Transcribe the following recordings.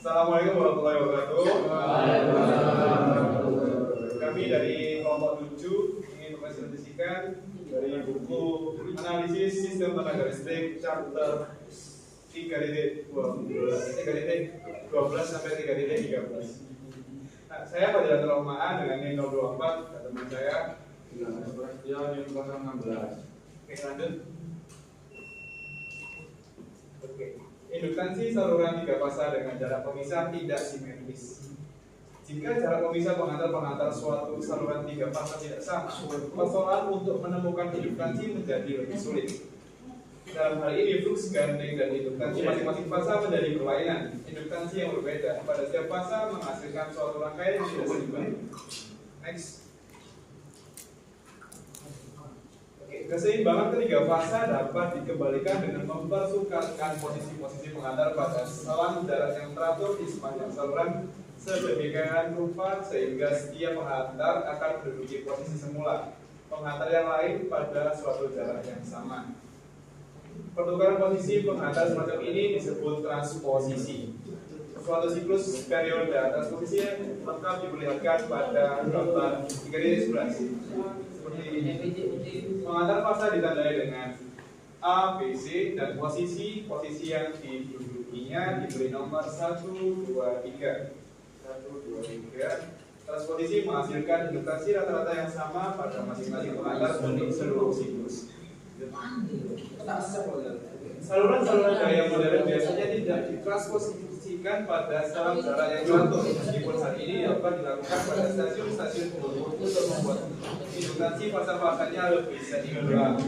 Assalamualaikum warahmatullahi wabarakatuh. Kami dari kelompok 7 ingin mempresentasikan dari buku Analisis Sistem Tenaga Listrik chapter 3.12 sampai 3.13. Nah, saya pada Romaan dengan NIM 024 dan teman saya NIM 016. Oke, lanjut. Oke. Induktansi saluran 3 fasa dengan jarak pemisah tidak simetris. Jika jarak pemisah pengantar suatu saluran 3 fasa tidak sama, persoalan untuk menemukan induktansi menjadi lebih sulit. Dalam hal ini, flux gandeng dan induktansi masing-masing fasa menjadi berlainan. Induktansi yang berbeda pada setiap fasa menghasilkan suatu rangkaian yang tidak seimbang. Next. Keseimbangan ketiga fasa dapat dikembalikan dengan mempersukatkan posisi-posisi pengantar pada selang jarak yang teratur di sepanjang saluran sedemikian rupa sehingga setiap pengantar akan menduduki posisi semula pengantar yang lain pada suatu jarak yang sama. Pertukaran posisi pengantar semacam ini disebut transposisi. Suatu siklus periode transposisi lengkap diperlihatkan pada gambar 3.11. Seperti ini. Pengantar fasa ditandai dengan A, B, C dan posisi yang didudukinya diberi nomor 1, 2, 3. 1, 2, 3. Transposisi menghasilkan induktansi rata-rata yang sama pada masing-masing pengantar untuk seluruh siklus. Saluran-saluran daya modern biasanya tidak ditransposisikan pada selang jarak yang teratur, meskipun hal ini dapat dilakukan pada stasiun-stasiun umum untuk membuat induktansi fasa-fasanya lebih seimbang.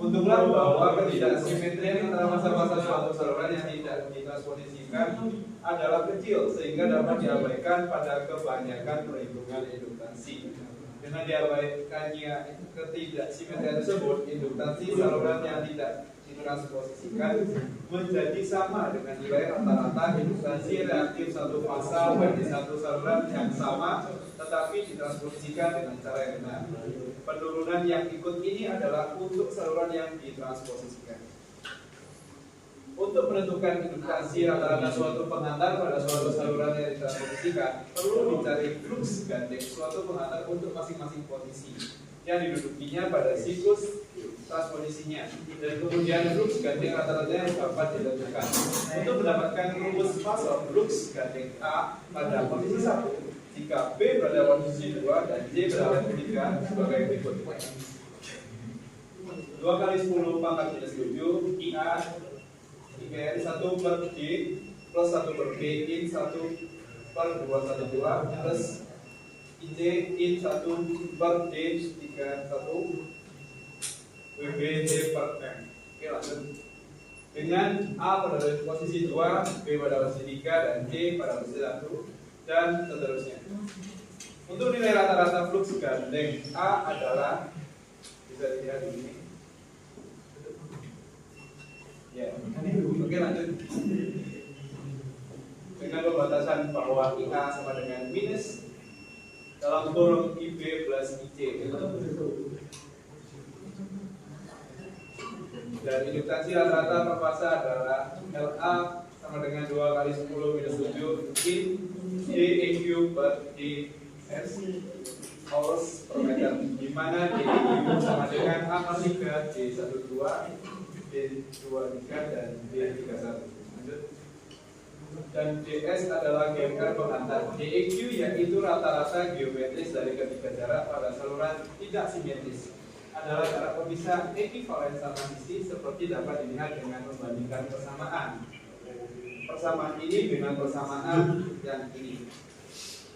Untunglah bahwa ketidaksimetrian antara fasa-fasa suatu saluran yang tidak ditransposisikan adalah kecil, sehingga dapat diabaikan pada kebanyakan perhitungan induktansi. Dengan diabaikannya ketidaksimetrian tersebut, induktansi saluran yang tidak ditransposisikan menjadi sama dengan nilai rata-rata induktansi reaktif satu fasa bagi satu saluran yang sama tetapi ditransposisikan dengan cara yang benar. Penurunan yang ikut ini adalah untuk saluran yang ditransposisikan. Untuk menentukan induktansi rata-rata suatu pengantar pada suatu saluran yang ditransposisikan, perlu dicari flux gandeng suatu pengantar untuk masing-masing posisi yang didudukinya pada siklus transposisinya, dan kemudian flux gandeng rata-rata yang dapat ditentukan. Untuk mendapatkan rumus fase flux gandeng A pada posisi 1, jika B berada pada posisi 2 dan J berada pada 3 sebagai berikut. 2 kali 10 pangkat minus 7 IA IKN 1 per D plus 1 per B in 1 per 212 plus IJ in 1 per D 31 WBD per M. Oke, lanjut. Dengan A pada posisi 2, B pada posisi 3 dan J pada posisi 1 dan seterusnya. Untuk nilai rata-rata flux gandeng A adalah, bisa dilihat di sini. Ya, oke, lanjut. Dengan pembatasan bahwa IA sama dengan minus dalam kurung IB plus IC. Dan induktansi rata-rata per fasa adalah LA sama dengan 2 kali 10 minus 7 in DEQ per DS hours per meter, di mana DEQ sama dengan A per 3 D12 D23 dan D31. Lanjut. Dan DS adalah GMR pengantar. DEQ yaitu rata-rata geometris dari ketiga jarak pada saluran tidak simetris. Adalah jarak pemisah ekivalen sama sisi seperti dapat dilihat dengan membandingkan persamaan. Persamaan ini dengan persamaan yang ini.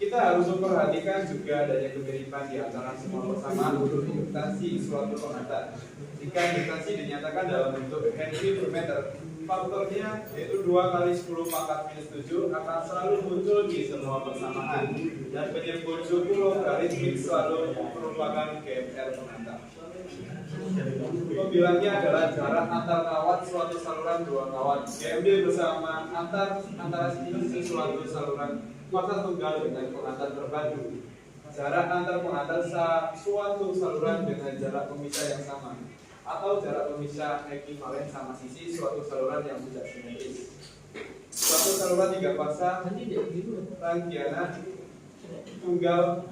Kita harus memperhatikan juga adanya kemiripan di antara semua persamaan untuk induktansi suatu pengantar. Jika induktansi dinyatakan dalam bentuk Henry per meter, faktornya yaitu 2 kali 10 pangkat minus 7 akan selalu muncul di semua persamaan, dan penyebut 10 garis mix selalu merupakan GMR pengantar. Pembilangnya adalah jarak antar kawat suatu saluran 2 kawat. GMD bersama antara sisi suatu saluran maka tunggal dengan pengantar terpadu. Jarak antar pengantar suatu saluran dengan jarak pemisah yang sama, atau jarak pemisah ekivalen sama sisi suatu saluran yang tidak simetris. Suatu saluran 3 fasa rangkaian tunggal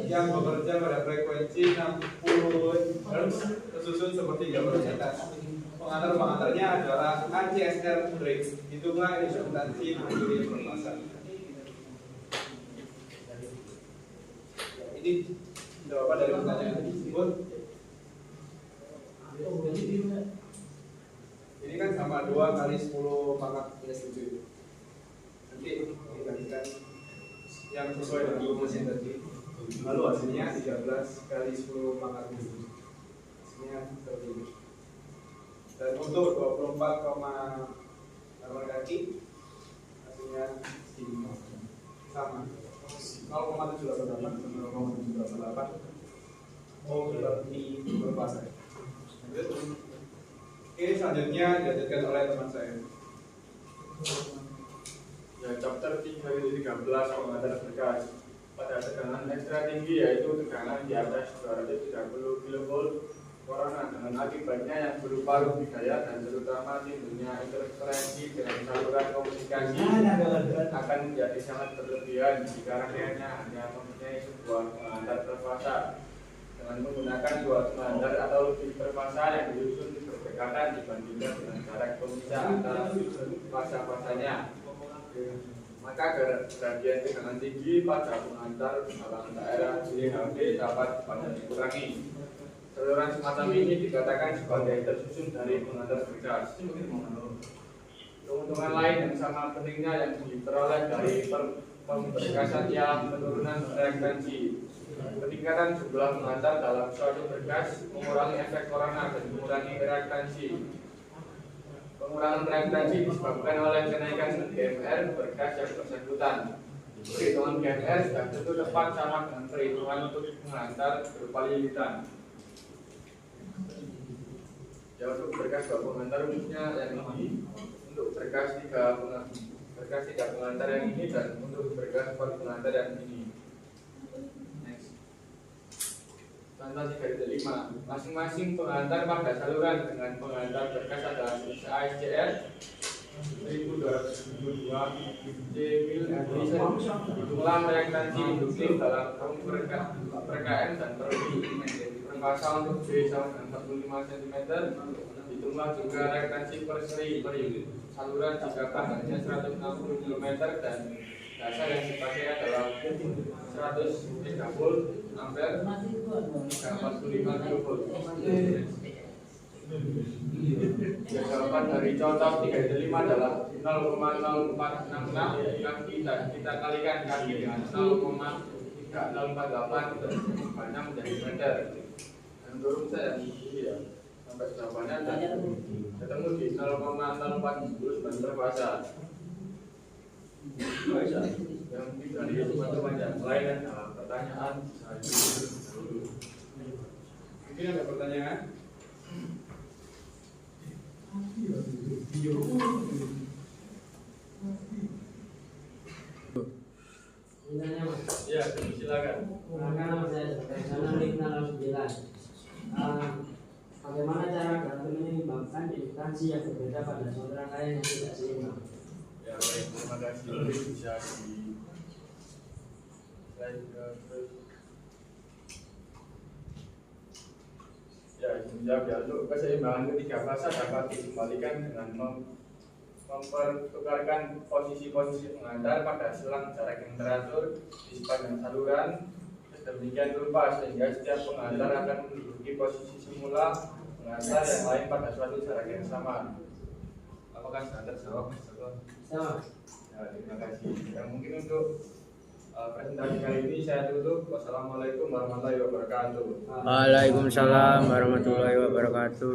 yang bekerja pada frekuensi 60 Hz tersusun seperti gambar di atas. Pengantar-pengantarnya adalah ACSR bridge. Hitunglah instrumentasi berdiri perfasa. Ini jawaban dari pertanyaan tersebut. Ini kan sama 2 kali 10 pangkat minus 7. Nanti digantikan yang sesuai dengan rumusnya tadi. Lalu hasilnya 13 kali 10 pangkat minus 7. Hasilnya seperti ini. Dan untuk 24,8 kaki hasilnya sama 0,788 sama 0,788 berarti berfasa. Ini selanjutnya dilanjutkan oleh teman saya. Ya, chapter 313 pengantar berkas pada tegangan ekstra tinggi yaitu tegangan di atas 230 kV corona dengan akibatnya yang berupa rugi daya dan terutama timbulnya interferensi dengan saluran komunikasi akan menjadi sangat berlebihan jika rangkaiannya hanya mempunyai sebuah pengantar perfasa dengan menggunakan 2 pengantar atau lebih perfasa yang disusun berdekatan dibandingkan dengan jarak pemisah antara fasa-fasanya. Maka gradien tegangan tinggi pada pengantar dalam daerah JHP dapat dikurangi. Saluran semacam ini dikatakan sebagai tersusun dari pengantar berkas. Keuntungan lain yang sama pentingnya yang diperoleh dari pemberkasan ialah penurunan reaktansi. Peningkatan jumlah pengantar dalam suatu berkas mengurangi efek corona dan mengurangi reaktansi. Pengurangan reaktansi disebabkan oleh kenaikan GMR berkas yang bersangkutan. Perhitungan GMR sudah tentu tepat sama dengan perhitungan untuk pengantar berupa lilitan. Ya, untuk berkas 2 pengantar umumnya yang ini, untuk berkas 3 pengantar yang ini, dan untuk berkas 4 pengantar yang ini. Next. Contoh 3.5. Masing-masing pengantar pada saluran dengan pengantar berkas adalah ASCR 1272 J-mil jumlah reaktansi induktif dalam perKM dan perfasa untuk J sama dengan 45 cm. Hitunglah juga reaktansi per seri per unit saluran jika panjangnya 160 km dan dasar yang dipakai adalah 130 ampere hingga 45 kV. Jawaban dari contoh 3.5 adalah 0,0466 yang kita kalikan kaki dengan 0,3048 dan banyak menjadi meter. Dan menurut saya ini ya sampai jawabannya dan ketemu di 0,049 perfasa. Yang dari teman-teman yang lain adalah pertanyaan Mungkin ada pertanyaan? Ya, silakan. Nama saya Sana Lingna 9. Bagaimana cara dalam menyeimbangkan instansi yang berbeda pada suatu rangkaian yang tidak seimbang? Ya, baik, terima kasih. Bisa di slide terus. Ya, menjawab ya, untuk keseimbangan ketiga fasa dapat dikembalikan dengan mempertukarkan posisi-posisi pengantar pada selang jarak yang teratur di sepanjang saluran sedemikian rupa sehingga setiap pengantar akan menduduki posisi semula pengantar yang lain pada suatu jarak yang sama. Apakah sudah terjawab? Sama. Ya, terima kasih. Yang mungkin untuk presentasi kali ini saya tutup. Wassalamualaikum warahmatullahi wabarakatuh. Waalaikumsalam warahmatullahi wabarakatuh.